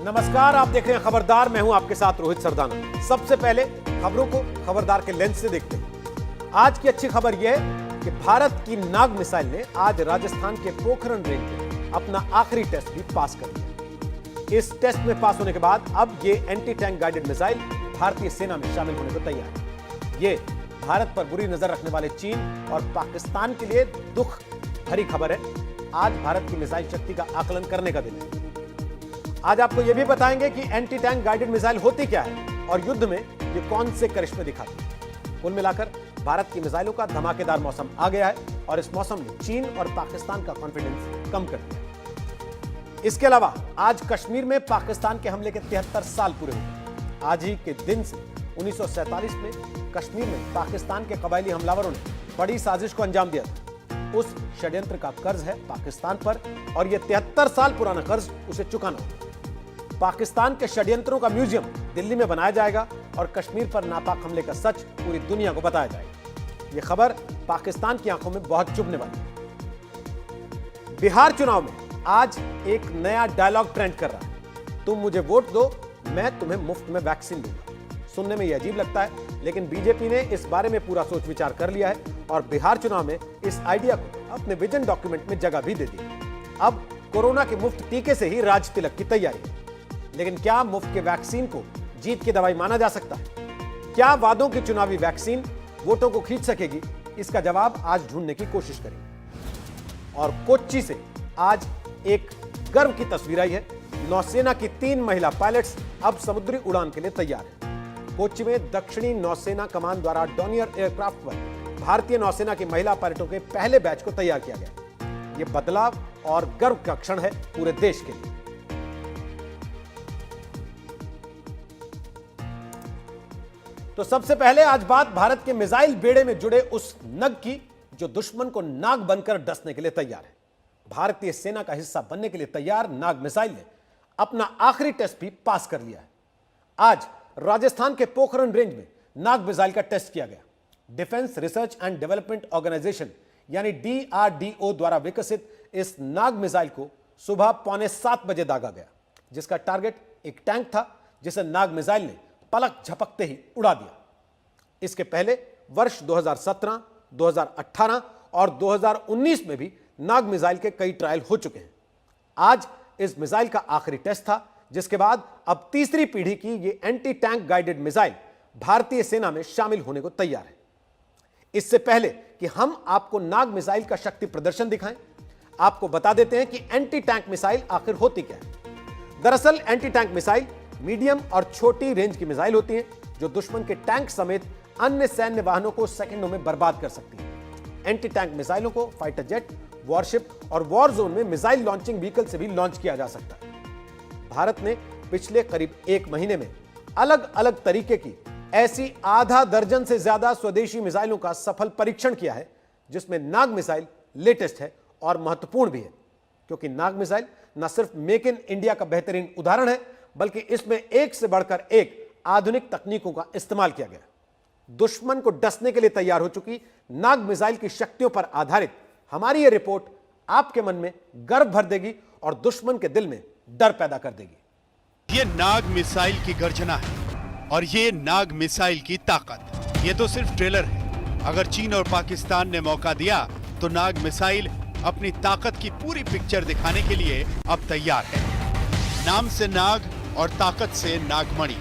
नमस्कार, आप देख रहे हैं खबरदार। मैं हूं आपके साथ रोहित सरदाना। सबसे पहले खबरों को खबरदार के लेंस से देखते हैं। आज की अच्छी खबर यह है कि भारत की नाग मिसाइल ने आज राजस्थान के पोखरण रेंज में अपना आखिरी टेस्ट भी पास कर लिया। इस टेस्ट में पास होने के बाद अब ये एंटी टैंक गाइडेड मिसाइल भारतीय सेना में शामिल होने को तैयार है। ये भारत पर बुरी नजर रखने वाले चीन और पाकिस्तान के लिए दुख भरी खबर है। आज भारत की मिसाइल शक्ति का आकलन करने का दिन है। आज आपको यह भी बताएंगे कि एंटी टैंक गाइडेड मिसाइल होती क्या है और युद्ध में ये कौन से करिश्मे दिखाती है। कुल मिलाकर भारत की मिसाइलों का धमाकेदार मौसम आ गया है और इस मौसम ने चीन और पाकिस्तान का कॉन्फिडेंस कम कर दिया। इसके अलावा आज कश्मीर में पाकिस्तान के हमले के 73 साल पूरे हुए। आज ही के दिन से 1947 में कश्मीर में पाकिस्तान के कबायली हमलावरों ने बड़ी साजिश को अंजाम दिया था। उस षड्यंत्र का कर्ज है पाकिस्तान पर और यह 73 साल पुराना कर्ज उसे चुकाना होगा। पाकिस्तान के षड्यंत्रों का म्यूजियम दिल्ली में बनाया जाएगा और कश्मीर पर नापाक हमले का सच पूरी दुनिया को बताया जाएगा। यह खबर पाकिस्तान की आंखों में बहुत चुभने वाली है। बिहार चुनाव में आज एक नया डायलॉग ट्रेंड कर रहा है। तुम मुझे वोट दो, मैं तुम्हें मुफ्त में वैक्सीन दूंगा। सुनने में यह अजीब लगता है, लेकिन बीजेपी ने इस बारे में पूरा सोच विचार कर लिया है और बिहार चुनाव में इस आइडिया को अपने विजन डॉक्यूमेंट में जगह भी दे दी। अब कोरोना के मुफ्त टीके से ही राज तिलक की तैयारी है। लेकिन क्या मुफ्त के वैक्सीन को जीत की दवाई माना जा सकता है? क्या वादों की चुनावी वैक्सीन वोटों को खींच सकेगी? इसका जवाब आज ढूंढने की कोशिश करेंगे। और कोच्चि से आज एक गर्व की तस्वीर आई है। नौसेना की 3 महिला पायलट्स अब समुद्री उड़ान के लिए तैयार हैं। कोच्चि में दक्षिणी नौसेना कमान द्वारा डॉनियर एयरक्राफ्ट पर भारतीय नौसेना की महिला पायलटों के पहले बैच को तैयार किया गया। यह बदलाव और गर्व का क्षण है पूरे देश के लिए। तो सबसे पहले आज बात भारत के मिसाइल बेड़े में जुड़े उस नग की जो दुश्मन को नाग बनकर डसने के लिए तैयार है। भारतीय सेना का हिस्सा बनने के लिए तैयार नाग मिसाइल ने अपना आखिरी टेस्ट भी पास कर लिया है। आज राजस्थान के पोखरण रेंज में नाग मिसाइल का टेस्ट किया गया। Defence research and development organisation यानी DRDO द्वारा विकसित इस नाग मिसाइल को सुबह 6:45 बजे दागा गया, जिसका टारगेट एक टैंक था जिसे नाग मिसाइल ने पलक झपकते ही उड़ा दिया। इसके पहले वर्ष 2017, 2018 और 2019 में भी नाग मिसाइल के कई ट्रायल हो चुके हैं। आज इस मिसाइल का आखिरी टेस्ट था, जिसके बाद अब तीसरी पीढ़ी की ये एंटी टैंक गाइडेड मिसाइल भारतीय सेना में शामिल होने को तैयार है। इससे पहले कि हम आपको नाग मिसाइल का शक्ति प्रदर्शन दिखाएं, आपको बता देते हैं कि एंटी टैंक मिसाइल आखिर होती क्या है। दरअसल एंटी टैंक मिसाइल मीडियम और छोटी रेंज की मिसाइल होती हैं जो दुश्मन के टैंक समेत अन्य सैन्य वाहनों को सेकंडों में बर्बाद कर सकती हैं। एंटी टैंक मिसाइलों को फाइटर जेट, वॉरशिप और वॉर जोन में मिसाइल लॉन्चिंग व्हीकल से भी लॉन्च किया जा सकता है। भारत ने पिछले करीब 1 महीने में अलग अलग तरीके की ऐसी आधा दर्जन से ज्यादा स्वदेशी मिसाइलों का सफल परीक्षण किया है, जिसमें नाग मिसाइल लेटेस्ट है और महत्वपूर्ण भी है, क्योंकि नाग मिसाइल न सिर्फ मेक इन इंडिया का बेहतरीन उदाहरण है, बल्कि इसमें एक से बढ़कर एक आधुनिक तकनीकों का इस्तेमाल किया गया। दुश्मन को डसने के लिए तैयार हो चुकी नाग मिसाइल की शक्तियों पर आधारित हमारी यह रिपोर्ट आपके मन में गर्व भर देगी और दुश्मन के दिल में डर पैदा कर देगी। ये नाग मिसाइल की गर्जना है और ये नाग मिसाइल की ताकत। ये तो सिर्फ ट्रेलर है। अगर चीन और पाकिस्तान ने मौका दिया तो नाग मिसाइल अपनी ताकत की पूरी पिक्चर दिखाने के लिए अब तैयार है। नाम से नाग और ताकत से नागमणि।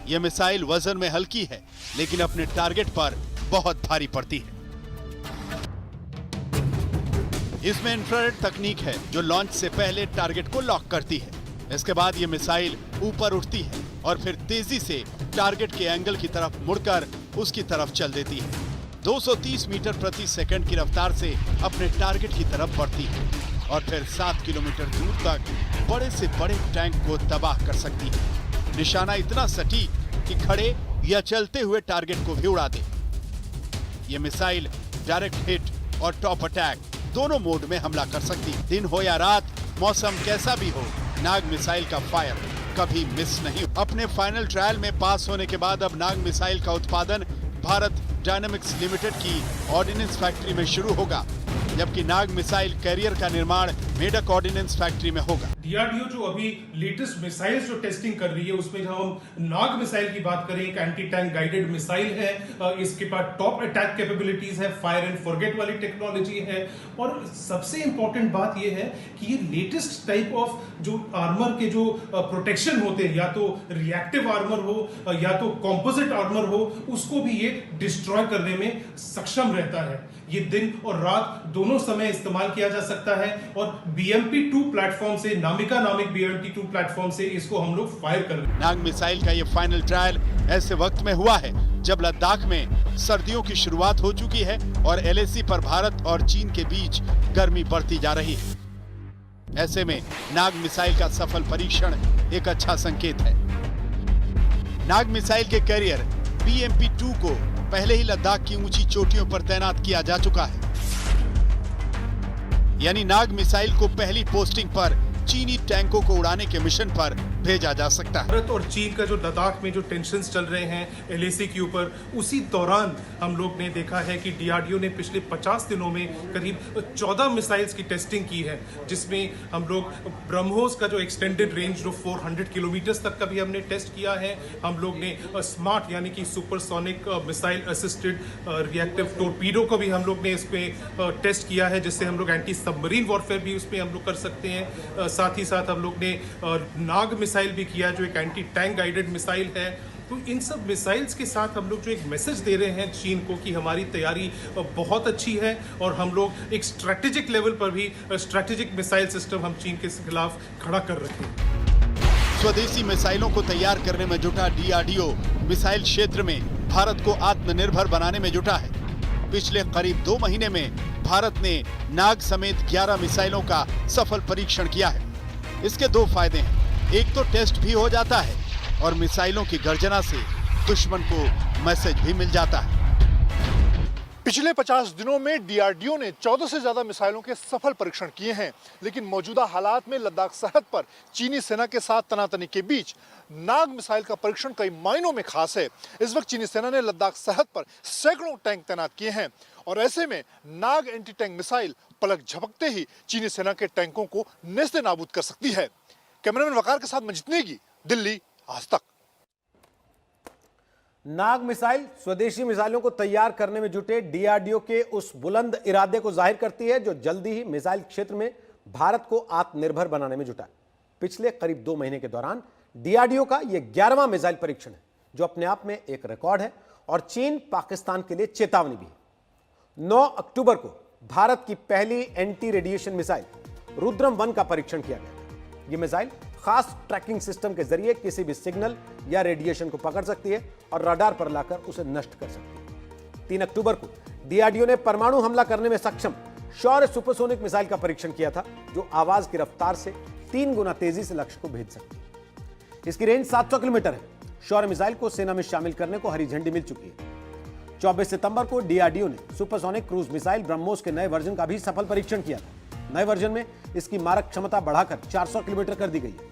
यह मिसाइल वजन में हल्की है, लेकिन अपने टारगेट पर बहुत भारी पड़ती है। इसमें इंफ्रारेड तकनीक है जो लॉन्च से पहले टारगेट को लॉक करती है। इसके बाद यह मिसाइल ऊपर उठती है और फिर तेजी से टारगेट के एंगल की तरफ मुड़कर उसकी तरफ चल देती है। 230 मीटर प्रति सेकंड की रफ्तार से अपने टारगेट की तरफ बढ़ती है और फिर 7 किलोमीटर दूर तक बड़े से बड़े टैंक को तबाह कर सकती है। निशाना इतना सटीक कि खड़े या चलते हुए टारगेट को भी उड़ा दे। यह मिसाइल डायरेक्ट हिट और टॉप अटैक दोनों मोड में हमला कर सकती है। दिन हो या रात, मौसम कैसा भी हो, नाग मिसाइल का फायर कभी मिस नहीं। अपने फाइनल ट्रायल में पास होने के बाद अब नाग मिसाइल का उत्पादन भारत डायनामिक्स लिमिटेड की ऑर्डिनेंस फैक्ट्री में शुरू होगा, जबकि नाग मिसाइल कैरियर का निर्माण मेडक ऑर्डिनेंस फैक्ट्री में होगा। डीआरडीओ जो अभी लेटेस्ट मिसाइल्स जो टेस्टिंग कर रही है उसमें जब हम नाग मिसाइल की बात करें, एक एंटी टैंक गाइडेड मिसाइल है, इसके पास टॉप अटैक कैपेबिलिटीज है, फायर एंड फॉरगेट वाली टेक्नोलॉजी है, और सबसे इंपॉर्टेंट बात यह है कि ये लेटेस्ट टाइप ऑफ जो आर्मर के जो प्रोटेक्शन होते हैं, या तो रिएक्टिव आर्मर हो या तो कॉम्पोजिट आर्मर हो, उसको भी ये डिस्ट्रॉय करने में सक्षम रहता है। ये दिन और रात दोनों समय इस्तेमाल किया जा सकता है, और BMP-2 प्लेटफॉर्म से, नामिका नामिक BMP-2 प्लेटफॉर्म से इसको हम लोग फायर कर रहे हैं। नाग मिसाइल का ये फाइनल ट्रायल ऐसे वक्त में हुआ है जब लद्दाख में सर्दियों की शुरुआत हो चुकी है और LAC पर भारत और चीन के बीच गर्मी बढ़ती जा रही है। ऐसे में नाग मिसाइल का सफल परीक्षण एक अच्छा संकेत है। नाग मिसाइल के कैरियर BMP-2 को पहले ही लद्दाख की ऊंची चोटियों पर तैनात किया जा चुका है, यानी नाग मिसाइल को पहली पोस्टिंग पर चीनी टैंकों को उड़ाने के मिशन पर भेजा जा सकता है। भारत और चीन का जो लद्दाख में जो टेंशन्स चल रहे हैं LAC के ऊपर, उसी दौरान हम लोग ने देखा है कि DRDO ने पिछले 50 दिनों में करीब 14 मिसाइल्स की टेस्टिंग की है, जिसमें हम लोग ब्रह्मोस का जो एक्सटेंडेड रेंज जो 400 किलोमीटर तक का भी हमने टेस्ट किया है। हम लोग ने स्मार्ट यानी कि supersonic missile assisted reactive torpedo को भी हम लोग ने इसमें टेस्ट किया है, जिससे हम लोग एंटी सबमरीन वॉरफेयर भी उसमें हम लोग कर सकते हैं। साथ ही साथ हम लोग ने नाग मिसाइल भी किया जो एक एंटी टैंक गाइडेड मिसाइल है। तो इन सब मिसाइल्स के साथ हम लोग जो एक मैसेज दे रहे हैं चीन को कि हमारी तैयारी बहुत अच्छी है, और हम लोग एक स्ट्रैटेजिक लेवल पर भी स्ट्रैटेजिक मिसाइल सिस्टम हम चीन के खिलाफ खड़ा कर रखे हैं। स्वदेशी मिसाइलों को तैयार करने में जुटा DRDO मिसाइल क्षेत्र में भारत को आत्मनिर्भर बनाने में जुटा है। पिछले करीब 2 महीने में भारत ने नाग समेत 11 मिसाइलों का सफल परीक्षण किया है। इसके 2 फायदे हैं, एक तो टेस्ट भी हो जाता है और मिसाइलों की गर्जना से दुश्मन को मैसेज भी मिल जाता है। पिछले 50 दिनों में DRDO ने 14 से ज्यादा मिसाइलों के सफल परीक्षण किए हैं, लेकिन मौजूदा हालात में लद्दाख सरहद पर चीनी सेना के साथ तनातनी के बीच नाग मिसाइल का परीक्षण कई मायनों में खास है। इस वक्त चीनी सेना ने लद्दाख सरहद पर सैकड़ों टैंक तैनात किए हैं, और ऐसे में नाग एंटी टैंक मिसाइल पलक झपकते ही चीनी सेना के टैंकों को नेस्ते नाबूद कर सकती है। कैमरामैन वकार के साथ मंजित नेगी, दिल्ली, आज तक। नाग मिसाइल स्वदेशी मिसाइलों को तैयार करने में जुटे DRDO के उस बुलंद इरादे को जाहिर करती है जो जल्दी ही मिसाइल क्षेत्र में भारत को आत्मनिर्भर बनाने में जुटा है। पिछले करीब 2 महीने के दौरान DRDO का यह 11वां मिसाइल परीक्षण है, जो अपने आप में एक रिकॉर्ड है और चीन पाकिस्तान के लिए चेतावनी भी है। 9 अक्टूबर को भारत की पहली एंटी रेडिएशन मिसाइल रुद्रम-1 का परीक्षण किया गया। यह मिसाइल खास ट्रैकिंग सिस्टम के जरिए किसी भी सिग्नल या रेडिएशन को पकड़ सकती है और रडार पर लाकर उसे नष्ट कर सकती है। 3 अक्टूबर को DRDO ने परमाणु हमला करने में सक्षम शौर्य सुपरसोनिक मिसाइल का परीक्षण किया था, जो आवाज की रफ्तार से 3 गुना तेजी से लक्ष्य को भेज सकती है। इसकी रेंज 700 किलोमीटर है। शौर्य मिसाइल को सेना में शामिल करने को हरी झंडी मिल चुकी है। 24 सितंबर को DRDO ने सुपरसोनिक क्रूज मिसाइल ब्रह्मोस के नए वर्जन का भी सफल परीक्षण किया था। नए वर्जन में इसकी मारक क्षमता बढ़ाकर 400 किलोमीटर कर दी गई है।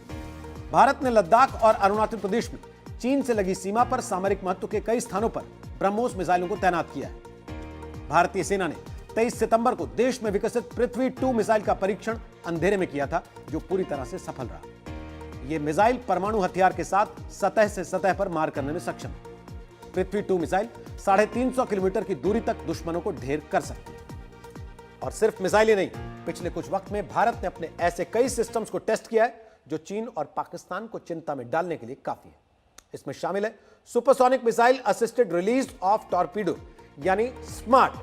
भारत ने लद्दाख और अरुणाचल प्रदेश में चीन से लगी सीमा पर सामरिक महत्व के कई स्थानों पर ब्रह्मोस मिसाइलों को तैनात किया है। भारतीय सेना ने 23 सितंबर को देश में विकसित पृथ्वी 2 मिसाइल का परीक्षण अंधेरे में किया था, जो पूरी तरह से सफल रहा। यह मिसाइल परमाणु हथियार के साथ सतह से सतह पर मार करने में सक्षम है। पृथ्वी 2 मिसाइल 350 किलोमीटर की दूरी तक दुश्मनों को ढेर कर सकती है। और सिर्फ मिसाइल ही नहीं, पिछले कुछ वक्त में भारत ने अपने ऐसे कई सिस्टम्स को टेस्ट किया है जो चीन और पाकिस्तान को चिंता में डालने के लिए काफी है। इसमें शामिल है supersonic missile assisted release of torpedo यानी स्मार्ट,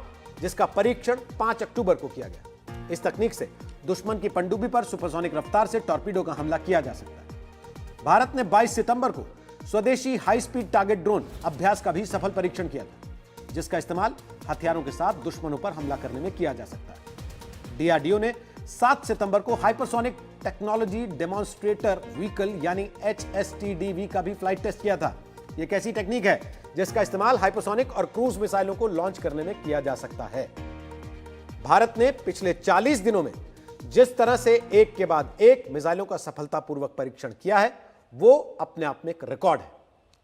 जिसका परीक्षण 5 अक्टूबर को किया गया। इस तकनीक से दुश्मन की पनडुब्बी पर सुपरसोनिक रफ्तार से टॉर्पीडो का हमला किया जा सकता है। भारत ने 22 सितंबर को स्वदेशी हाई स्पीड टारगेट ड्रोन अभ्यास का भी सफल परीक्षण किया था, जिसका इस्तेमाल हथियारों के साथ दुश्मनों पर हमला करने में किया जा सकता है। DRDO ने 7 सितंबर को हाइपरसोनिक टेक्नोलॉजी डेमोन्स्ट्रेटर व्हीकल यानी HSTDV का भी फ्लाइट टेस्ट किया था। यह एक ऐसी टेक्निक है जिसका इस्तेमाल हाइपरसोनिक और क्रूज मिसाइलों को लॉन्च करने में किया जा सकता है। भारत ने पिछले 40 दिनों में जिस तरह से एक के बाद एक मिसाइलों का सफलतापूर्वक परीक्षण किया है, वो अपने आप में एक रिकॉर्ड है।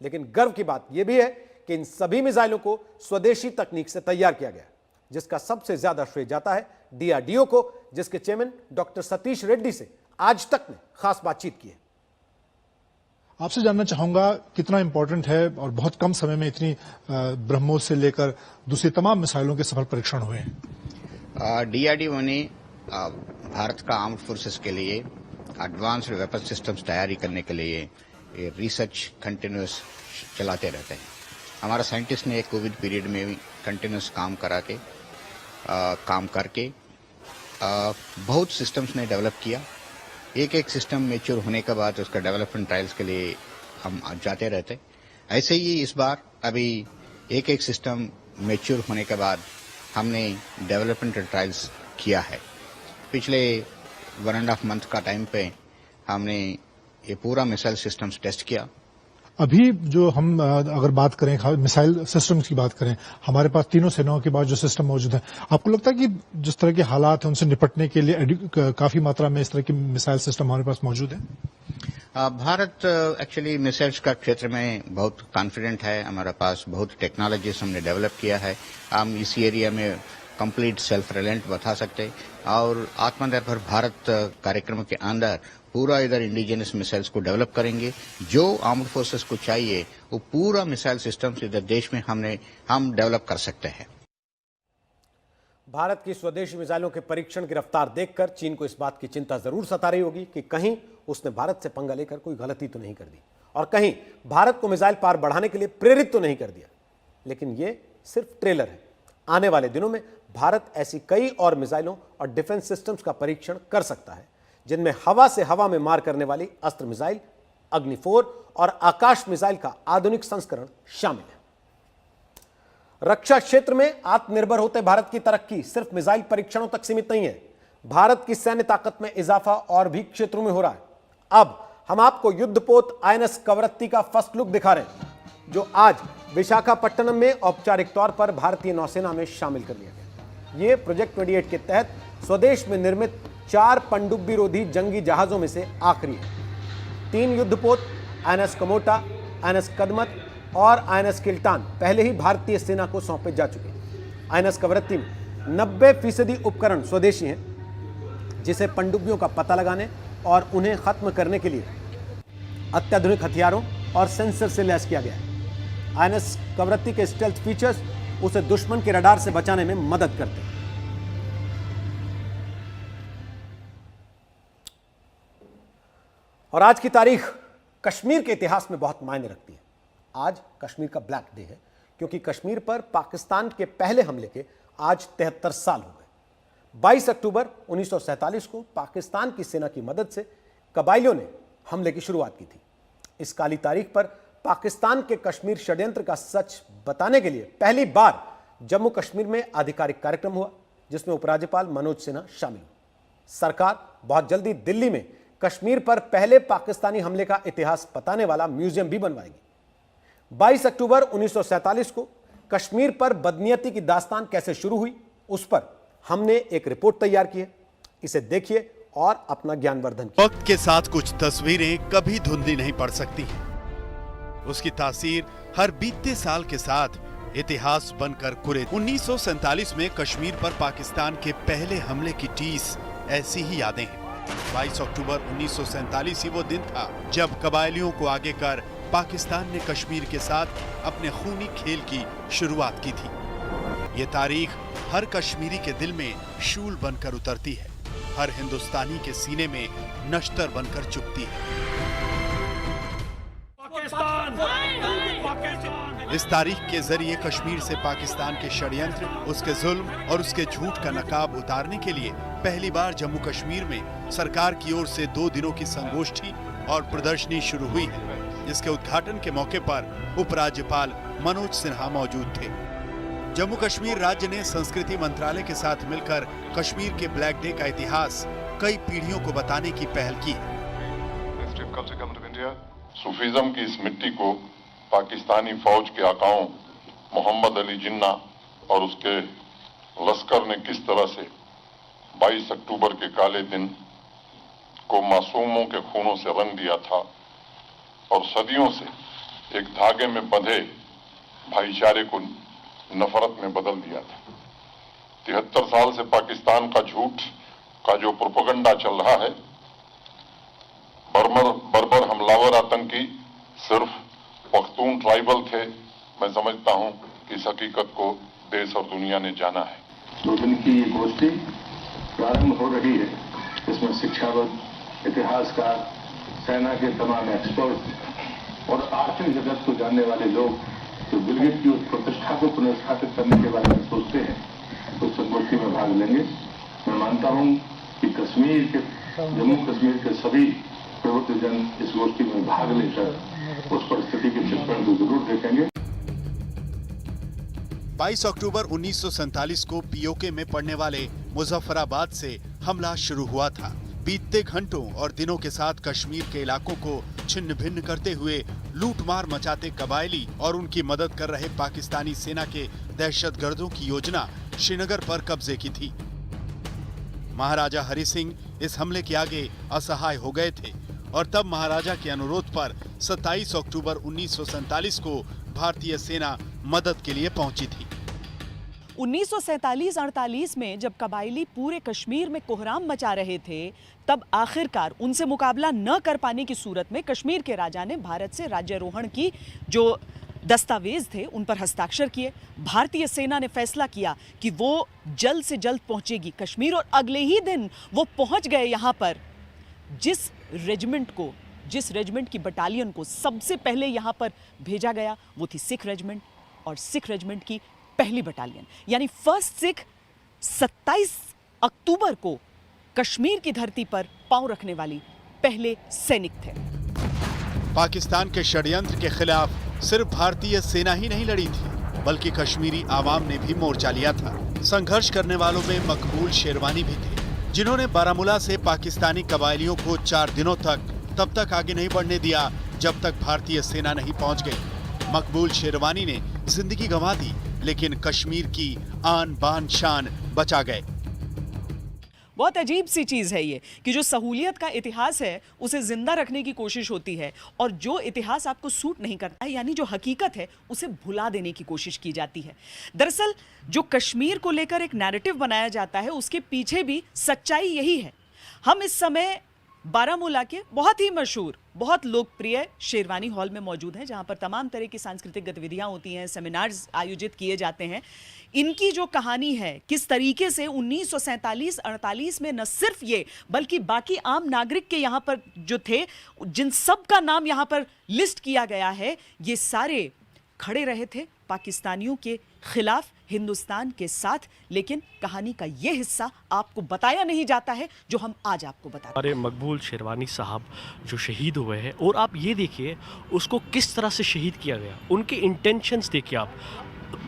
लेकिन गर्व की बात यह भी है कि इन सभी मिसाइलों को स्वदेशी तकनीक से तैयार किया गया, जिसका सबसे ज्यादा श्रेय जाता है DRDO को, जिसके चेयरमैन डॉक्टर सतीश रेड्डी से आज तक में खास बातचीत की है। आपसे जानना चाहूंगा कितना इंपॉर्टेंट है और बहुत कम समय में इतनी ब्रह्मोस से लेकर दूसरी तमाम मिसाइलों के सफल परीक्षण हुए हैं। डीआरडीओ ने भारत का आर्म्ड फोर्सेस के लिए एडवांस्ड वेपन सिस्टम्स तैयारी करने के लिए रिसर्च कंटिन्यूस चलाते रहते हैं। हमारा साइंटिस्ट ने कोविड पीरियड में भी कंटिन्यूस काम करके बहुत सिस्टम्स ने डेवलप किया। एक एक सिस्टम मैच्योर होने के बाद उसका डेवलपमेंट ट्रायल्स के लिए हम जाते रहते। ऐसे ही इस बार अभी एक एक सिस्टम मैच्योर होने के बाद हमने डेवलपमेंट ट्रायल्स किया है। पिछले 1.5 मंथ का टाइम पे हमने ये पूरा मिसाइल सिस्टम्स टेस्ट किया। अभी जो हम अगर बात करें मिसाइल सिस्टम्स की बात करें, हमारे पास तीनों सेनाओं के पास जो सिस्टम मौजूद है, आपको लगता है कि जिस तरह के हालात हैं उनसे निपटने के लिए काफी मात्रा में इस तरह की मिसाइल सिस्टम हमारे पास मौजूद है? भारत एक्चुअली मिसाइल्स का क्षेत्र में बहुत कॉन्फिडेंट है। हमारे पास बहुत टेक्नोलॉजीज हमने डेवलप किया है। हम इस एरिया में कंप्लीट सेल्फ रिलायंट बता सकते हैं और आत्मनिर्भर भारत कार्यक्रम के अंदर पूरा इधर इंडिजिनस मिसाइल्स को डेवलप करेंगे। जो आर्म्ड फोर्सेस को चाहिए वो पूरा मिसाइल सिस्टम्स इधर देश में हम डेवलप कर सकते हैं। भारत की स्वदेशी मिसाइलों के परीक्षण की रफ्तार देखकर चीन को इस बात की चिंता जरूर सता रही होगी कि कहीं उसने भारत से पंगा लेकर कोई गलती तो नहीं कर दी और कहीं भारत को मिसाइल पार बढ़ाने के लिए प्रेरित तो नहीं कर दिया। लेकिन यह सिर्फ ट्रेलर है। आने वाले दिनों में भारत ऐसी कई और मिसाइलों और डिफेंस सिस्टम्स का परीक्षण कर सकता है जिनमें हवा से हवा में मार करने वाली अस्त्र मिसाइल, अग्नि 4 और आकाश मिसाइल का आधुनिक संस्करण शामिल है। रक्षा क्षेत्र में आत्मनिर्भर होते भारत की तरक्की सिर्फ मिसाइल परीक्षणों तक सीमित नहीं है। भारत की सैन्य ताकत में इजाफा और भी क्षेत्रों में हो रहा है। अब हम आपको युद्धपोत आईएनएस कवरत्ती का फर्स्ट लुक दिखा रहे हैं, जो आज विशाखापट्टनम में औपचारिक तौर पर भारतीय नौसेना में शामिल कर लिया गया। यह प्रोजेक्ट 28 के तहत स्वदेश में निर्मित 4 पनडुब्बी रोधी जंगी जहाजों में से आखिरी है। 3 युद्धपोत आईएनएस कमोटा, आईएनएस कदमत और आईएनएस किल्टान पहले ही भारतीय सेना को सौंपे जा चुके हैं। आईएनएस कवरत्ती में 90% उपकरण स्वदेशी हैं, जिसे पनडुब्बियों का पता लगाने और उन्हें खत्म करने के लिए अत्याधुनिक हथियारों और सेंसर से लैस किया गया है। आईएनएस कवरत्ती के स्टेल्थ फीचर्स उसे दुश्मन के रडार से बचाने में मदद करते हैं। और आज की तारीख कश्मीर के इतिहास में बहुत मायने रखती है। आज कश्मीर का ब्लैक डे है क्योंकि कश्मीर पर पाकिस्तान के पहले हमले के आज 73 साल हो गए। 22 अक्टूबर 1947 को पाकिस्तान की सेना की मदद से कबायलियों ने हमले की शुरुआत की थी। इस काली तारीख पर पाकिस्तान के कश्मीर षड्यंत्र का सच बताने के लिए पहली बार जम्मू कश्मीर में आधिकारिक कार्यक्रम हुआ, जिसमें उपराज्यपाल मनोज सिन्हा शामिल हुए। सरकार बहुत जल्दी दिल्ली में कश्मीर पर पहले पाकिस्तानी हमले का इतिहास बताने वाला म्यूजियम भी बनवाएगी। 22 अक्टूबर 1947 को कश्मीर पर बदनीयती की दास्तान कैसे शुरू हुई, उस पर हमने एक रिपोर्ट तैयार की है। इसे देखिए और अपना ज्ञानवर्धन कीजिए। वक्त के साथ कुछ तस्वीरें कभी धुंधली नहीं पड़ सकती हैं। उसकी तासीर हर बीतते साल के साथ इतिहास बनकर कुरे। 1947 में कश्मीर पर पाकिस्तान के पहले हमले की टीस ऐसी ही यादें हैं। 22 अक्टूबर 1947 ही वो दिन था जब कबायलियों को आगे कर पाकिस्तान ने कश्मीर के साथ अपने खूनी खेल की शुरुआत की थी। ये तारीख हर कश्मीरी के दिल में शूल बनकर उतरती है, हर हिंदुस्तानी के सीने में नश्तर बनकर चुभती है। इस तारीख के जरिए कश्मीर से पाकिस्तान के षड्यंत्र, उसके जुल्म और उसके झूठ का नकाब उतारने के लिए पहली बार जम्मू कश्मीर में सरकार की ओर से 2 दिनों की संगोष्ठी और प्रदर्शनी शुरू हुई है, जिसके उद्घाटन के मौके पर उपराज्यपाल मनोज सिन्हा मौजूद थे। जम्मू कश्मीर राज्य ने संस्कृति मंत्रालय के साथ मिलकर कश्मीर के ब्लैक डे का इतिहास कई पीढ़ियों को बताने की पहल की है। सूफीज्म की इस मिट्टी को पाकिस्तानी फौज के आकाओं मोहम्मद अली जिन्ना और उसके लश्कर ने किस तरह से 22 अक्टूबर के काले दिन को मासूमों के खूनों से रंग दिया था और सदियों से एक धागे में बंधे भाईचारे को नफरत में बदल दिया था। 73 साल से पाकिस्तान का झूठ का जो प्रोपेगेंडा चल रहा है, बर्बर हमलावर आतंकी सिर्फ पख्तून ट्राइबल थे। मैं समझता हूं कि इस हकीकत को देश और दुनिया ने जाना है। 2 दिन की ये गोष्ठी प्रारंभ हो रही है। इसमें शिक्षाविद, इतिहासकार, सेना के तमाम एक्सपर्ट और आर्थिक जगत को जानने वाले लोग जो गिलगित की उस प्रतिष्ठा को पुनर्स्थापित करने के बारे में सोचते हैं, उस संगोष्ठी में भाग लेंगे। मैं मानता हूं कि जम्मू कश्मीर के सभी प्रबुद्ध जन इस गोष्ठी में भाग लेकर उस परिस्थिति के चित्रण को जरूर देखेंगे। 22 अक्टूबर 1947 को पीओके में पड़ने वाले मुजफ्फराबाद से हमला शुरू हुआ था। बीतते घंटों और दिनों के साथ कश्मीर के इलाकों को छिन्न भिन्न करते हुए लूटमार मचाते कबायली और उनकी मदद कर रहे पाकिस्तानी सेना के दहशतगर्दों की योजना श्रीनगर पर कब्जे की थी। महाराजा हरि सिंह इस हमले के आगे असहाय हो गए थे और तब महाराजा के अनुरोध पर 27 अक्टूबर 1947 को भारतीय सेना मदद के लिए पहुंची थी। 1947-48 में जब कबायली पूरे कश्मीर में कोहराम मचा रहे थे, तब आखिरकार उनसे मुकाबला न कर पाने की सूरत में कश्मीर के राजा ने भारत से राज्यारोहण की जो दस्तावेज थे उन पर हस्ताक्षर किए। भारतीय सेना ने फैसला किया कि वो जल्द से जल्द पहुंचेगी कश्मीर, और अगले ही दिन वो पहुंच गए यहाँ पर। जिस रेजिमेंट की बटालियन को सबसे पहले यहाँ पर भेजा गया वो थी सिख रेजिमेंट, और सिख रेजिमेंट की पहली बटालियन यानी फर्स्ट सिख 27 अक्टूबर को कश्मीर की धरती पर पांव रखने वाली पहले सैनिक थे। पाकिस्तान के षड्यंत्र के खिलाफ सिर्फ भारतीय सेना ही नहीं लड़ी थी, बल्कि कश्मीरी आवाम ने भी मोर्चा लिया था। संघर्ष करने वालों में मकबूल शेरवानी भी थे, जिन्होंने बारामूला से पाकिस्तानी कबायलियों को 4 दिनों तब तक आगे नहीं बढ़ने दिया जब तक भारतीय सेना नहीं पहुंच गई। मकबूल शेरवानी ने जिंदगी गंवा दी, लेकिन कश्मीर की आन बान शान बचा गए। बहुत अजीब सी चीज़ है ये कि जो सहूलियत का इतिहास है उसे जिंदा रखने की कोशिश होती है, और जो इतिहास आपको सूट नहीं करता है यानी जो हकीकत है उसे भुला देने की कोशिश की जाती है। दरअसल जो कश्मीर को लेकर एक नैरेटिव बनाया जाता है उसके पीछे भी सच्चाई यही है। हम इस समय बारामूला के बहुत ही मशहूर, बहुत लोकप्रिय शेरवानी हॉल में मौजूद हैं, जहां पर तमाम तरह की सांस्कृतिक गतिविधियां होती हैं, सेमिनार्स आयोजित किए जाते हैं। इनकी जो कहानी है, किस तरीके से 1947-48 में न सिर्फ ये बल्कि बाकी आम नागरिक के यहाँ पर जो थे, जिन सब का नाम यहाँ पर लिस्ट किया गया है, ये सारे खड़े रहे थे पाकिस्तानियों के खिलाफ, हिंदुस्तान के साथ। लेकिन कहानी का ये हिस्सा आपको बताया नहीं जाता है जो हम आज आपको बता रहे हैं। हमारे मकबूल शेरवानी साहब जो शहीद हुए हैं, और आप ये देखिए उसको किस तरह से शहीद किया गया, उनके इंटेंशंस देखिए आप।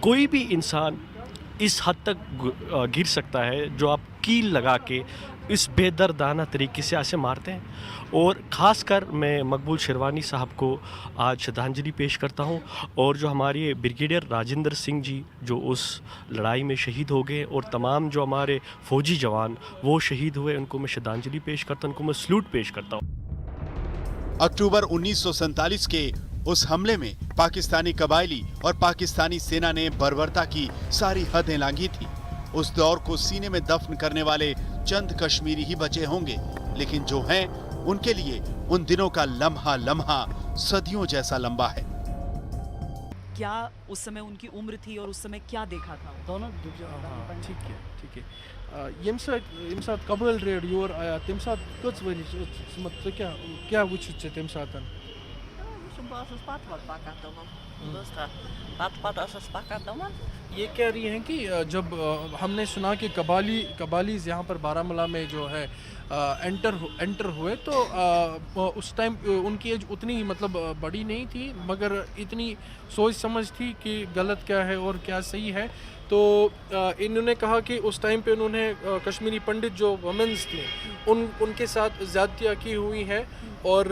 कोई भी इंसान इस हद तक गिर सकता है जो आप कील लगा के इस बेदर्दाना तरीके से ऐसे मारते हैं। और ख़ासकर मैं मकबूल शेरवानी साहब को आज श्रद्धांजलि पेश करता हूं, और जो हमारे ब्रिगेडियर राजेंद्र सिंह जी जो उस लड़ाई में शहीद हो गए, और तमाम जो हमारे फौजी जवान वो शहीद हुए, उनको मैं श्रद्धांजलि पेश करता हूं, उनको मैं सल्यूट पेश करता हूं। अक्टूबर 1947 के उस हमले में पाकिस्तानी कबायली और पाकिस्तानी सेना ने बर्बरता की सारी हदें लांघी थी। उस दौर को सीने में दफन करने वाले चंद कश्मीरी ही बचे होंगे, लेकिन जो हैं उनके लिए उन दिनों का लम्हा लम्हा सदियों जैसा लंबा है। क्या उस समय उनकी उम्र थी और उस समय क्या देखा था? दोनों ठीक है यम साथ कबल रेड योर आया तम साथ कच वरी मतलब क्या वुच तम साथ ये कह रही हैं कि जब हमने सुना कि कबालीज यहाँ पर बारामूला में जो है एंटर हुए, तो उस टाइम उनकी एज उतनी मतलब बड़ी नहीं थी, मगर इतनी सोच समझ थी कि गलत क्या है और क्या सही है। तो इन्होंने कहा कि उस टाइम पे उन्होंने कश्मीरी पंडित जो वमेंस थे उनके साथ ज़्यादतियाँ की हुई है, और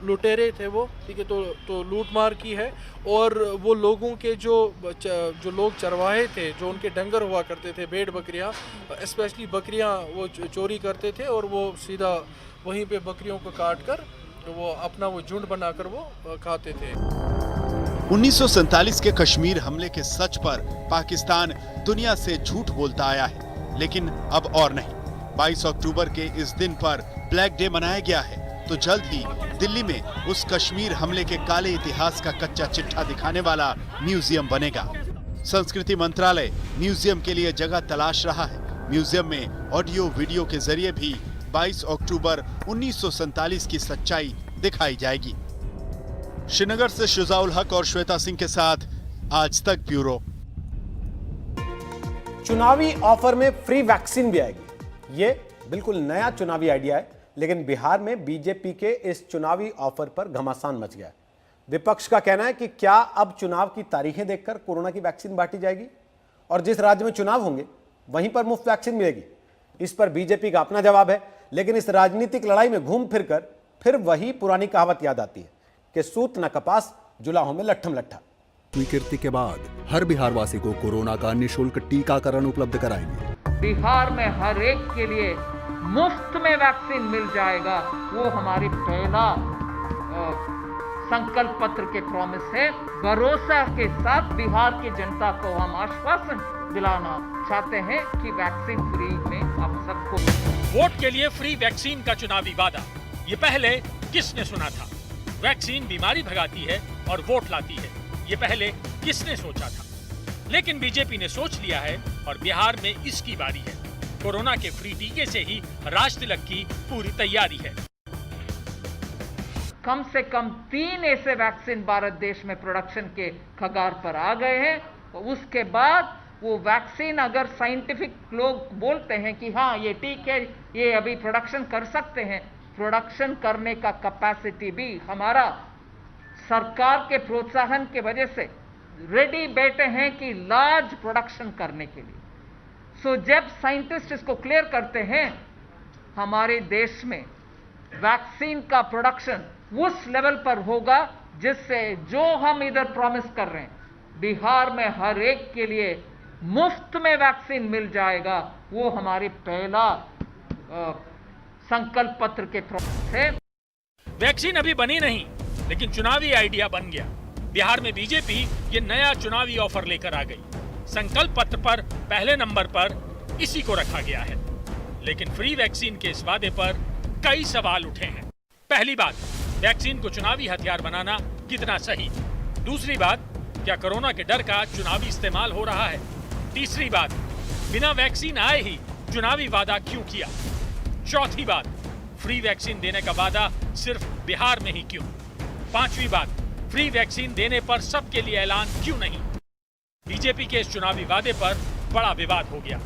लुटेरे थे वो, ठीक है, तो लूट मार की है। और वो लोगों के जो लोग चरवाहे थे, जो उनके डंगर हुआ करते थे, भेड़ बकरियां, स्पेशली बकरियां वो चोरी करते थे, और वो सीधा वहीं पे बकरियों को काट कर वो अपना वो झुंड बनाकर वो खाते थे। 1947 के कश्मीर हमले के सच पर पाकिस्तान दुनिया से झूठ बोलता आया है, लेकिन अब और नहीं। 22 अक्टूबर के इस दिन पर ब्लैक डे मनाया गया है, तो जल्द ही दिल्ली में उस कश्मीर हमले के काले इतिहास का कच्चा चिट्ठा दिखाने वाला म्यूजियम बनेगा। संस्कृति मंत्रालय म्यूजियम के लिए जगह तलाश रहा है। म्यूजियम में ऑडियो वीडियो के जरिए भी 22 अक्टूबर 1947 की सच्चाई दिखाई जाएगी। श्रीनगर से शुजाउल हक और श्वेता सिंह के साथ आज तक ब्यूरो। चुनावी ऑफर में फ्री वैक्सीन भी आएगी। ये बिल्कुल नया चुनावी आइडिया है, लेकिन बिहार में बीजेपी के इस चुनावी ऑफर पर घमासान मच गया है। विपक्ष का कहना है कि क्या अब चुनाव की तारीखें देखकर कोरोना की वैक्सीन बांटी जाएगी और जिस राज्य में चुनाव होंगे वहीं पर मुफ्त वैक्सीन मिलेगी। इस पर बीजेपी का अपना जवाब है, लेकिन इस राजनीतिक लड़ाई में घूम फिरकर फिर वही पुरानी कहावत याद आती है कि सूत न कपास जुलाहों में लट्ठम लट्ठा। स्वीकृति के बाद हर बिहारवासी को कोरोना का निःशुल्क टीकाकरण उपलब्ध कराएंगे। बिहार में हर एक के लिए मुफ्त में वैक्सीन मिल जाएगा, वो हमारी पहला संकल्प पत्र के प्रॉमिस है। भरोसा के साथ बिहार की जनता को हम आश्वासन दिलाना चाहते हैं कि वैक्सीन फ्री में आप सबको। वोट के लिए फ्री वैक्सीन का चुनावी वादा, ये पहले किसने सुना था? वैक्सीन बीमारी भगाती है और वोट लाती है, ये पहले किसने सोचा था? लेकिन बीजेपी ने सोच लिया है और बिहार में इसकी बारी है। कोरोना के फ्री टीके से ही राज तिलक की पूरी तैयारी है। कम से कम 3 ऐसे वैक्सीन भारत देश में प्रोडक्शन के कगार पर आ गए हैं। उसके बाद वो वैक्सीन अगर साइंटिफिक लोग बोलते हैं कि हाँ ये ठीक है, ये अभी प्रोडक्शन कर सकते हैं, प्रोडक्शन करने का कैपेसिटी भी हमारा सरकार के प्रोत्साहन के वजह से रेडी बैठे हैं कि लार्ज प्रोडक्शन करने के लिए। सो जब साइंटिस्ट इसको क्लियर करते हैं, हमारे देश में वैक्सीन का प्रोडक्शन उस लेवल पर होगा जिससे जो हम इधर प्रॉमिस कर रहे हैं, बिहार में हर एक के लिए मुफ्त में वैक्सीन मिल जाएगा, वो हमारी पहला संकल्प पत्र के प्रॉमिस है। वैक्सीन अभी बनी नहीं, लेकिन चुनावी आइडिया बन गया। बिहार में बीजेपी ये नया चुनावी ऑफर लेकर आ गई। संकल्प पत्र पर पहले नंबर पर इसी को रखा गया है। लेकिन फ्री वैक्सीन के इस वादे पर कई सवाल उठे हैं। पहली बात, वैक्सीन को चुनावी हथियार बनाना कितना सही? दूसरी बात, क्या कोरोना के डर का चुनावी इस्तेमाल हो रहा है? तीसरी बात, बिना वैक्सीन आए ही चुनावी वादा क्यों किया? चौथी बात, फ्री वैक्सीन देने का वादा सिर्फ बिहार में ही क्यों? पांचवी बात, फ्री वैक्सीन देने पर सबके लिए ऐलान क्यों नहीं? बीजेपी के इस चुनावी वादे पर बड़ा विवाद हो गया।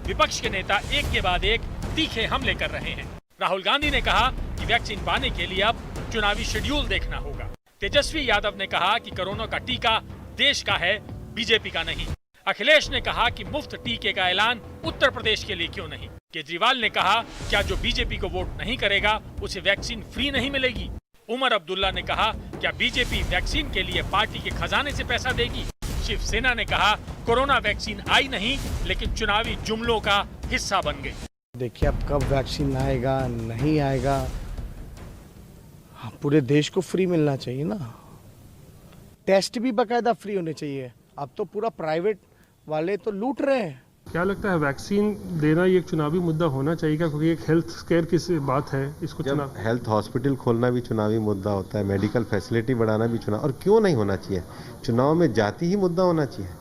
विपक्ष के नेता एक के बाद एक तीखे हमले कर रहे हैं। राहुल गांधी ने कहा कि वैक्सीन पाने के लिए अब चुनावी शेड्यूल देखना होगा। तेजस्वी यादव ने कहा कि कोरोना का टीका देश का है, बीजेपी का नहीं। अखिलेश ने कहा कि मुफ्त टीके का ऐलान उत्तर प्रदेश के लिए क्यों नहीं? केजरीवाल ने कहा क्या जो बीजेपी को वोट नहीं करेगा उसे वैक्सीन फ्री नहीं मिलेगी? उमर अब्दुल्ला ने कहा क्या बीजेपी वैक्सीन के लिए पार्टी के खजाने से पैसा देगी? शिवसेना ने कहा कोरोना वैक्सीन आई नहीं, लेकिन चुनावी जुमलों का हिस्सा बन गई। देखिए अब कब वैक्सीन आएगा नहीं आएगा, पूरे देश को फ्री मिलना चाहिए ना। टेस्ट भी बाकायदा फ्री होने चाहिए। अब तो पूरा प्राइवेट वाले तो लूट रहे हैं। क्या लगता है वैक्सीन देना ये एक चुनावी मुद्दा होना चाहिए क्या? क्योंकि एक हेल्थ केयर की बात है, इसको चुनाव हेल्थ हॉस्पिटल खोलना भी चुनावी मुद्दा होता है, मेडिकल फैसिलिटी बढ़ाना भी चुनाव, और क्यों नहीं होना चाहिए? चुनाव में जाति ही मुद्दा होना चाहिए,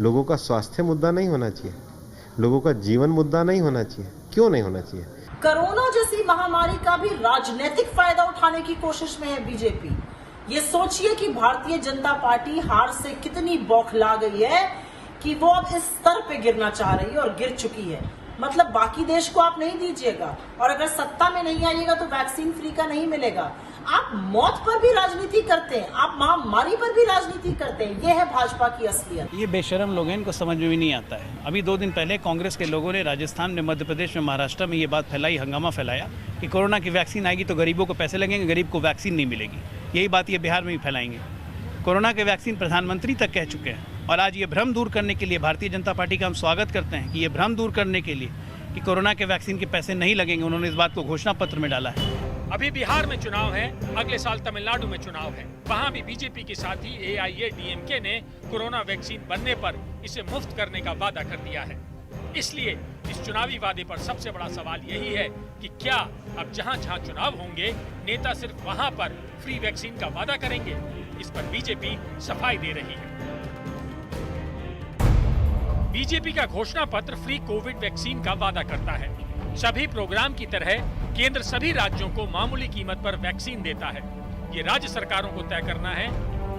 लोगों का स्वास्थ्य मुद्दा नहीं होना चाहिए, लोगों का जीवन मुद्दा नहीं होना चाहिए, क्यों नहीं होना चाहिए? कोरोना जैसी महामारी का भी राजनीतिक फायदा उठाने की कोशिश में है बीजेपी। ये सोचिए कि भारतीय जनता पार्टी हार से कितनी बौखला गई है कि वो अब इस स्तर पे गिरना चाह रही है और गिर चुकी है। मतलब बाकी देश को आप नहीं दीजिएगा और अगर सत्ता में नहीं आइएगा तो वैक्सीन फ्री का नहीं मिलेगा। आप मौत पर भी राजनीति करते हैं, आप महामारी पर भी राजनीति करते हैं। ये है भाजपा की असलियत। ये बेशरम लोग हैं, इनको समझ में भी नहीं आता है। अभी 2 दिन पहले कांग्रेस के लोगों ने राजस्थान में, मध्य प्रदेश में, महाराष्ट्र में ये बात फैलाई, हंगामा फैलाया कि कोरोना की वैक्सीन आएगी तो गरीबों को पैसे लगेंगे, गरीब को वैक्सीन नहीं मिलेगी। यही बात ये बिहार में भी फैलाएंगे। कोरोना के वैक्सीन प्रधानमंत्री तक कह चुके हैं और आज ये भ्रम दूर करने के लिए भारतीय जनता पार्टी का हम स्वागत करते हैं कि ये भ्रम दूर करने के लिए कि कोरोना के वैक्सीन के पैसे नहीं लगेंगे, उन्होंने इस बात को घोषणा पत्र में डाला है। अभी बिहार में चुनाव है, अगले साल तमिलनाडु में चुनाव है। वहाँ भी बीजेपी के साथ ही AIADMK ने कोरोना वैक्सीन बनने पर इसे मुफ्त करने का वादा कर दिया है। इसलिए इस चुनावी वादे पर सबसे बड़ा सवाल यही है कि क्या अब जहां जहां चुनाव होंगे नेता सिर्फ वहां पर फ्री वैक्सीन का वादा करेंगे? इस पर बीजेपी सफाई दे रही है। बीजेपी का घोषणा पत्र फ्री कोविड वैक्सीन का वादा करता है। सभी प्रोग्राम की तरह केंद्र सभी राज्यों को मामूली कीमत पर वैक्सीन देता है। ये राज्य सरकारों को तय करना है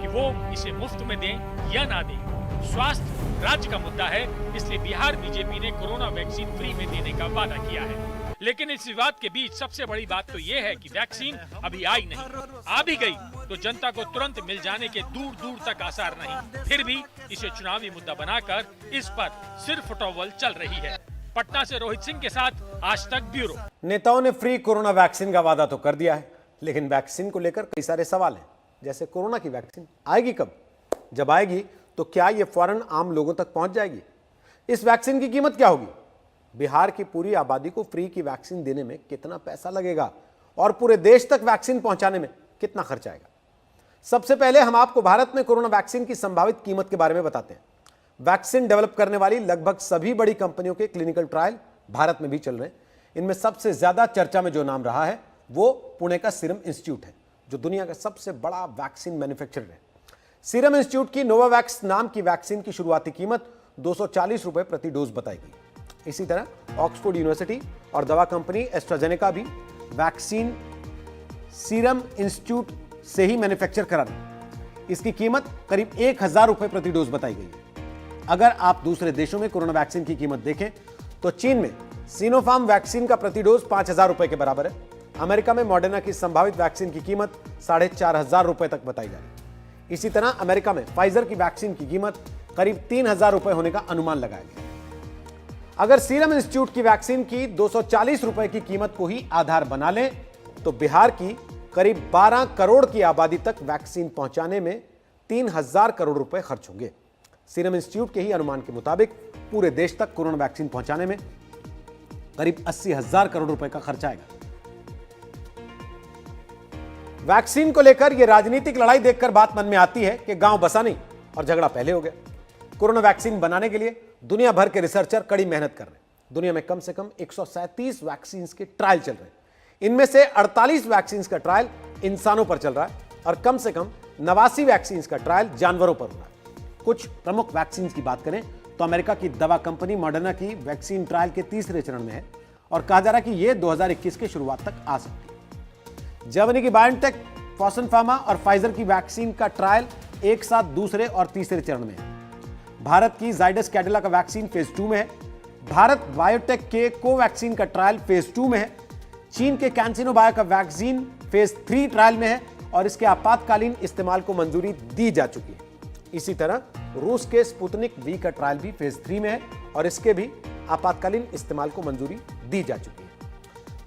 कि वो इसे मुफ्त में दें या ना दें। स्वास्थ्य राज्य का मुद्दा है, इसलिए बिहार बीजेपी ने कोरोना वैक्सीन फ्री में देने का वादा किया है। लेकिन इस विवाद के बीच सबसे बड़ी बात तो ये है कि वैक्सीन अभी आई नहीं। आ भी गई तो जनता को तुरंत मिल जाने के दूर दूर तक आसार नहीं। फिर भी इसे चुनावी मुद्दा बनाकर इस पर सिर फुटौवल चल रही है। पटना से रोहित सिंह के साथ आज तक ब्यूरो। नेताओं ने फ्री कोरोना वैक्सीन का वादा तो कर दिया है, लेकिन वैक्सीन को लेकर कई सारे सवाल हैं। जैसे कोरोना की वैक्सीन आएगी कब? जब आएगी तो क्या ये फौरन आम लोगों तक पहुंच जाएगी? इस वैक्सीन की कीमत क्या होगी? बिहार की पूरी आबादी को फ्री की वैक्सीन देने में कितना पैसा लगेगा और पूरे देश तक वैक्सीन पहुंचाने में कितना खर्च आएगा? सबसे पहले हम आपको भारत में कोरोना वैक्सीन की संभावित कीमत के बारे में बताते हैं। वैक्सीन डेवलप करने वाली लगभग सभी बड़ी कंपनियों के क्लिनिकल ट्रायल भारत में भी चल रहे हैं। इनमें सबसे ज्यादा चर्चा में जो नाम रहा है वो पुणे का सीरम इंस्टीट्यूट है, जो दुनिया का सबसे बड़ा वैक्सीन मैन्युफैक्चरर है। सीरम इंस्टीट्यूट की नोवावैक्स नाम की वैक्सीन की शुरुआती कीमत 240 रुपए प्रति डोज बताई गई। इसी तरह ऑक्सफोर्ड यूनिवर्सिटी और दवा कंपनी एस्ट्राजेनेका भी वैक्सीन सीरम इंस्टीट्यूट से ही मैन्युफैक्चर करा रही। इसकी कीमत करीब 1000 रुपए प्रति डोज बताई गई है। अगर आप दूसरे देशों में कोरोना वैक्सीन की कीमत देखें तो चीन में सिनोफार्म वैक्सीन का प्रति डोज 5000 रुपए के बराबर है। अमेरिका में मॉडर्ना की संभावित वैक्सीन की कीमत 4500 रुपए तक बताई जा रही है। इसी तरह अमेरिका में फाइजर की वैक्सीन की कीमत करीब 3000 रुपए होने का अनुमान लगाया गया। अगर सीरम इंस्टीट्यूट की वैक्सीन की 240 रुपए की कीमत को ही आधार बना लें तो बिहार की करीब 12 करोड़ की आबादी तक वैक्सीन पहुंचाने में 3000 करोड़ रुपए खर्च होंगे। सीरम इंस्टीट्यूट के ही अनुमान के मुताबिक पूरे देश तक कोरोना वैक्सीन पहुंचाने में करीब 80,000 करोड़ रुपए का खर्च आएगा। वैक्सीन को लेकर यह राजनीतिक लड़ाई देखकर बात मन में आती है कि गांव बसा नहीं और झगड़ा पहले हो गया। कोरोना वैक्सीन बनाने के लिए दुनिया भर के रिसर्चर कड़ी मेहनत कर रहे हैं। दुनिया में कम से कम 137 वैक्सीन के ट्रायल चल रहे हैं। इनमें से 48 वैक्सीन का ट्रायल इंसानों पर चल रहा है और कम से कम 89 वैक्सीन का ट्रायल जानवरों पर हो रहा है। कुछ प्रमुख वैक्सीन की बात करें तो अमेरिका की दवा कंपनी मॉडर्ना की वैक्सीन ट्रायल के तीसरे चरण में है और कहा जा रहा है कि यह 2021 के शुरुआत तक आ सकती है। जर्मनी की बायोटेक, फॉसन फार्मा और फाइजर की वैक्सीन का ट्रायल एक साथ दूसरे और तीसरे चरण में है। भारत की जाइडस कैडिला का वैक्सीन फेज 2 में है। भारत बायोटेक के कोवैक्सीन का ट्रायल फेज 2 में है। चीन के कैंसिनो बायो का वैक्सीन फेज 3 ट्रायल में है और इसके आपातकालीन इस्तेमाल को मंजूरी दी जा चुकी है। इसी तरह रूस के स्पुतनिक वी का ट्रायल भी फेज 3 में है और इसके भी आपातकालीन इस्तेमाल को मंजूरी दी जा चुकी है।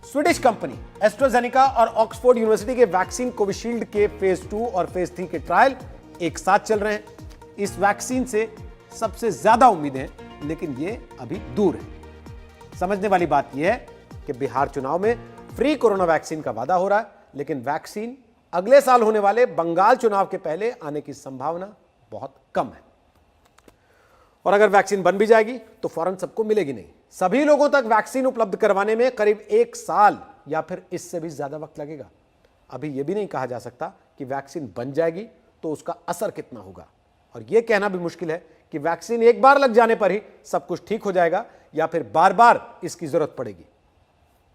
स्वीडिश कंपनी एस्ट्राजेनेका और ऑक्सफोर्ड यूनिवर्सिटी के वैक्सीन कोविशील्ड के फेज 2 और फेज 3 के ट्रायल एक साथ चल रहे हैं। इस वैक्सीन से सबसे ज्यादा उम्मीदें हैं, लेकिन ये अभी दूर है। समझने वाली बात यह है कि बिहार चुनाव में फ्री कोरोना वैक्सीन का वादा हो रहा है, लेकिन वैक्सीन अगले साल होने वाले बंगाल चुनाव के पहले आने की संभावना बहुत कम है। और अगर वैक्सीन बन भी जाएगी तो फौरन सबको मिलेगी नहीं। सभी लोगों तक वैक्सीन उपलब्ध करवाने में करीब 1 साल या फिर इससे भी ज्यादा वक्त लगेगा। अभी यह भी नहीं कहा जा सकता कि वैक्सीन बन जाएगी तो उसका असर कितना होगा, और यह कहना भी मुश्किल है कि वैक्सीन एक बार लग जाने पर ही सब कुछ ठीक हो जाएगा या फिर बार बार इसकी जरूरत पड़ेगी।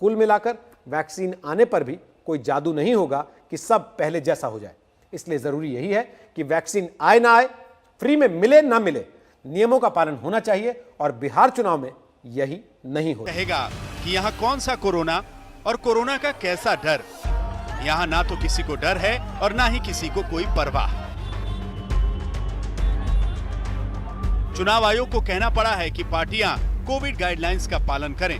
कुल मिलाकर वैक्सीन आने पर भी कोई जादू नहीं होगा कि सब पहले जैसा हो जाए। इसलिए जरूरी यही है कि वैक्सीन आए ना आए, फ्री में मिले ना मिले, नियमों का पालन होना चाहिए और बिहार चुनाव में यही नहीं हो कहेगा कि यहाँ कौन सा कोरोना और कोरोना का कैसा डर। यहाँ ना तो किसी को डर है और ना ही किसी को कोई परवाह। चुनाव आयोग को कहना पड़ा है कि पार्टियां कोविड गाइडलाइंस का पालन करें,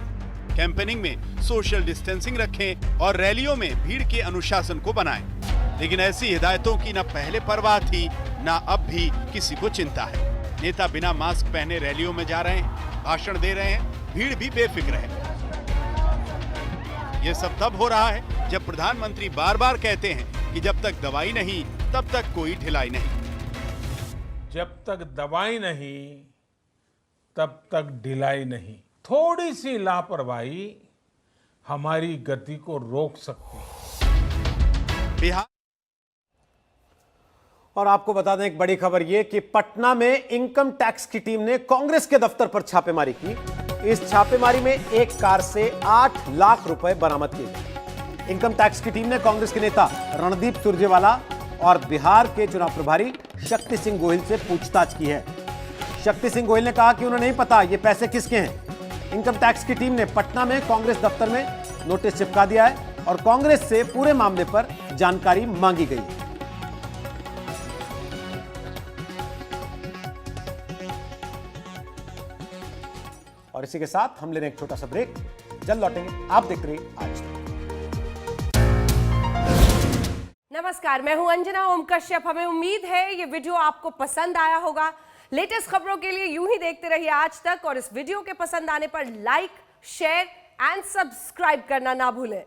कैंपेनिंग में सोशल डिस्टेंसिंग रखें और रैलियों में भीड़ के अनुशासन को बनाएं। लेकिन ऐसी हिदायतों की न पहले परवाह थी, न अब भी किसी को चिंता है। नेता बिना मास्क पहने रैलियों में जा रहे हैं, भाषण दे रहे हैं, भीड़ भी बेफिक्र है। ये सब तब हो रहा है जब प्रधानमंत्री बार बार कहते हैं कि जब तक दवाई नहीं तब तक कोई ढिलाई नहीं। जब तक दवाई नहीं तब तक ढिलाई नहीं। थोड़ी सी लापरवाही हमारी गति को रोक सकती है। बिहार और आपको बता दें एक बड़ी खबर यह कि पटना में इनकम टैक्स की टीम ने कांग्रेस के दफ्तर पर छापेमारी की। इस छापेमारी में एक कार से 8 लाख रुपए बरामद किए गए। इनकम टैक्स की टीम ने कांग्रेस के नेता रणदीप सुरजेवाला और बिहार के चुनाव प्रभारी शक्ति सिंह गोहिल से पूछताछ की है। शक्ति सिंह गोहिल ने कहा कि उन्हें नहीं पता ये पैसे किसके हैं। इनकम टैक्स की टीम ने पटना में कांग्रेस दफ्तर में नोटिस चिपका दिया है और कांग्रेस से पूरे मामले पर जानकारी मांगी गई है। और इसी के साथ हम ले रहे हैं एक छोटा सा ब्रेक, जल्द लौटेंगे। आप देख रहे हैं आज तक। नमस्कार, मैं हूं अंजना ओम कश्यप। हमें उम्मीद है ये वीडियो आपको पसंद आया होगा। लेटेस्ट खबरों के लिए यूं ही देखते रहिए आज तक और इस वीडियो के पसंद आने पर लाइक, शेयर एंड सब्सक्राइब करना ना भूलें।